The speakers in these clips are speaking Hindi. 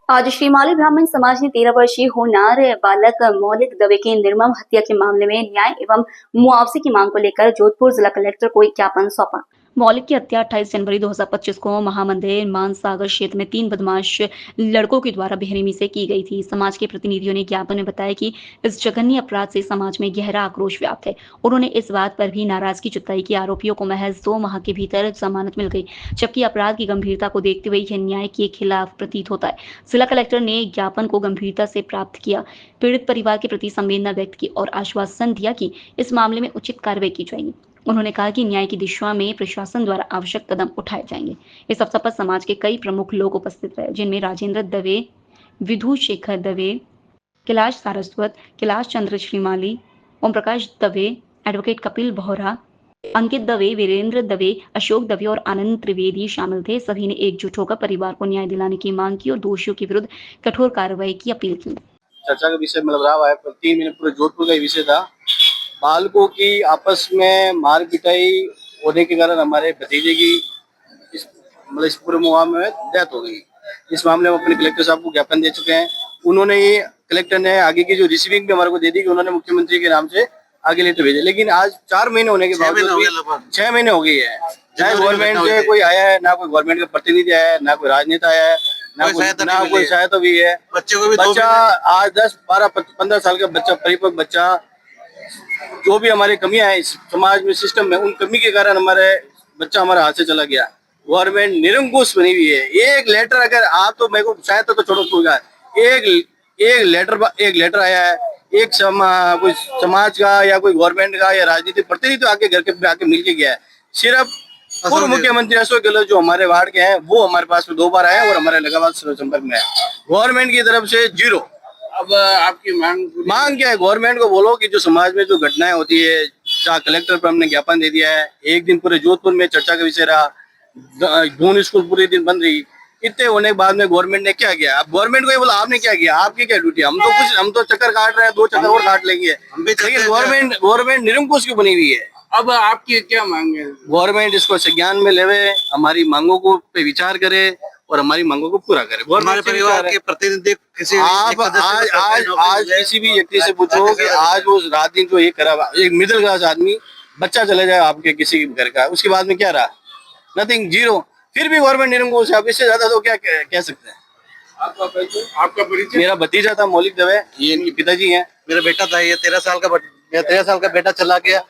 आज श्रीमाली ब्राह्मण समाज ने 13 वर्षीय होनार बालक मौलिक दवे की निर्मम हत्या के मामले में न्याय एवं मुआवजे की मांग को लेकर जोधपुर जिला कलेक्टर को एक ज्ञापन सौंपा। मौलिक की हत्या 28 जनवरी 2025 को महामंदिर मानसागर क्षेत्र में 3 बदमाश लड़कों के द्वारा बेरहमी से की गई थी। समाज के प्रतिनिधियों ने ज्ञापन में बताया कि इस जघन्य अपराध से समाज में गहरा आक्रोश व्याप्त है। उन्होंने इस बात पर भी नाराजगी जताई कि आरोपियों को महज 2 माह के भीतर जमानत मिल गई, जबकि अपराध की गंभीरता को देखते हुए यह न्याय के खिलाफ प्रतीत होता है। जिला कलेक्टर ने ज्ञापन को गंभीरता से प्राप्त किया, पीड़ित परिवार के प्रति संवेदना व्यक्त की और आश्वासन दिया कि इस मामले में उचित कार्रवाई की जाएगी। उन्होंने कहा कि न्याय की दिशा में प्रशासन द्वारा आवश्यक कदम उठाए जाएंगे। इस अवसर पर समाज के कई प्रमुख लोग उपस्थित रहे, जिनमें राजेंद्र दवे, विधु शेखर दवे, कैलाश सारस्वत, कैलाश चंद्र श्रीमाली, ओम प्रकाश दवे, एडवोकेट कपिल बोहरा, अंकित दवे, वीरेंद्र दवे, अशोक दवे और आनंद त्रिवेदी शामिल थे। सभी ने एकजुट होकर परिवार को न्याय दिलाने की मांग की और दोषियों के विरुद्ध कठोर कार्रवाई की अपील की। चर्चा का विषय मतलब रहा है, 3 महीने पूरे जोधपुर का विषय था। बालकों की आपस में मार पिटाई होने के कारण हमारे भतीजे की इस पूरे मुआवजे में डेथ हो गई। इस मामले में अपने कलेक्टर साहब को ज्ञापन दे चुके हैं। उन्होंने ये कलेक्टर ने आगे की जो रिसीविंग भी हमारे को दे दी कि उन्होंने मुख्यमंत्री के नाम से आगे लेटर भेजे, लेकिन आज 4 महीने होने के बाद 6 महीने हो गई है, चाहे गवर्नमेंट से कोई आया है, ना कोई गवर्नमेंट का प्रतिनिधि आया है, ना कोई राजनेता आया है, ना कोई सहायता भी है। बच्चे को भी बच्चा आज 10, 12, 15 साल का बच्चा, परिपक्व बच्चा, जो भी हमारी कमियां हैं इस समाज में, सिस्टम में, उन कमी के कारण हमारे बच्चा हमारे हाथ से चला गया। गवर्नमेंट निरंकुश बनी हुई है। एक लेटर अगर आप तो मेरे को शायद तो छोड़ो छोड़ेगा, एक लेटर आया है, एक कोई समाज का या कोई गवर्नमेंट का या राजनीतिक प्रतिनिधि तो आके घर के आके मिल के गया है। सिर्फ पूर्व मुख्यमंत्री अशोक गहलोत जो हमारे वार्ड के हैं वो हमारे पास में 2 बार आए और हमारे लगातार संपर्क में है। गवर्नमेंट की तरफ से 0। अब आपकी मांग क्या है? गवर्नमेंट को बोलो कि जो समाज में जो घटनाएं होती है, जहाँ कलेक्टर पर हमने ज्ञापन दे दिया है। एक दिन पूरे जोधपुर में चर्चा का विषय रहा, जून स्कूल पूरे दिन बंद रही। इतने होने के बाद में गवर्नमेंट ने क्या किया? अब गवर्नमेंट को ये बोला आपने क्या किया, आपकी क्या ड्यूटी? हम तो चक्कर काट रहे हैं, 2 चक्कर और काट लेंगे, लेकिन गवर्नमेंट निरंकुश क्यों बनी हुई है? अब आपकी क्या मांग है? गवर्नमेंट इसको संज्ञान में लेवे, हमारी मांगों को पे विचार करे और हमारी मांगों को पूरा करे। हमारे परिवार के प्रतिनिधि किसी आप आज किसी भी व्यक्ति से पूछो कि आज वो रात दिन जो ये करा, एक मिडिल क्लास आदमी बच्चा चले जाए आपके किसी घर का, उसके बाद में क्या रहा? नथिंग, 0। फिर भी गवर्नमेंट निरंकुश है। अब इससे ज्यादा तो क्या कह सकते हैं? आपका परिचय? मेरा भतीजा था मौलिक दवे, ये इनके पिताजी हैं। मेरा बेटा था, ये 13 साल का बेटा चला गया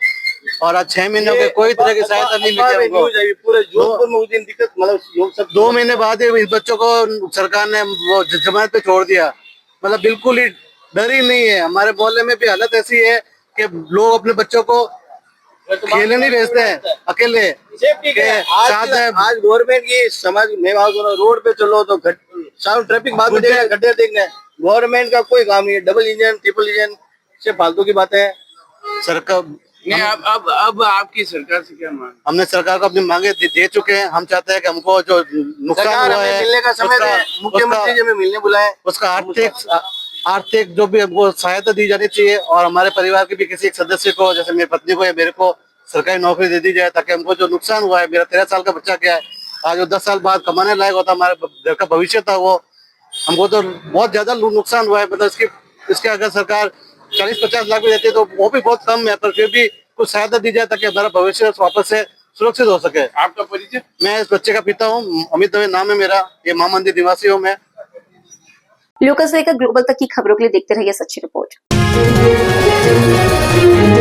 और आज 6 महीने हो गए, कोई तरह की सहायता नहीं मिली हमको। पूरे जोधपुर में उस दिन दिक्कत, मतलब लोग सब 2 महीने बाद इस बच्चों को सरकार ने वो जमानत पे छोड़ दिया। मतलब बिल्कुल ही डर ही नहीं है। हमारे मोहल्ले में भी हालत ऐसी है कि लोग अपने बच्चों को खेलने नहीं भेजते हैं अकेले। आज गवर्नमेंट की समझ में रोड पे चलो तो ट्रैफिक बाद में देखना, गड्ढे देखना, गवर्नमेंट का कोई काम नहीं है। डबल इंजन, ट्रिपल इंजन से फालतू की बातें हैं। सरकार नहीं, अब आपकी सरकार से क्या मांग? हमने सरकार को अपनी मांगे दे चुके हैं। हम चाहते हैं कि हमको जो नुकसान हुआ है, मिलने का समय मुख्यमंत्री जी हमें मिलने बुलाए, उसका आर्थिक जो भी हमको सहायता दी जानी चाहिए और हमारे परिवार के भी किसी एक सदस्य को, जैसे मेरी पत्नी को या मेरे को, सरकारी नौकरी दे दी जाए ताकि हमको जो नुकसान हुआ है, मेरा 13 साल का बच्चा क्या है, आज वो 10 साल बाद कमाने लायक होता, हमारे घर का भविष्य था, वो हमको तो बहुत ज्यादा नुकसान हुआ है। मतलब इसके अगर सरकार 40-50 लाख भी देती है तो वो भी बहुत कम है, पर फिर भी कुछ सहायता दी जाए ताकि हमारा भविष्य वापस से सुरक्षित हो सके। आपका परिचय? मैं इस बच्चे का पिता हूँ, अमित दवे नाम है मेरा, ये महामंदिर निवासी हूँ मैं। लोकल से लेकर ग्लोबल तक की खबरों के लिए देखते रहिए सच्ची रिपोर्ट।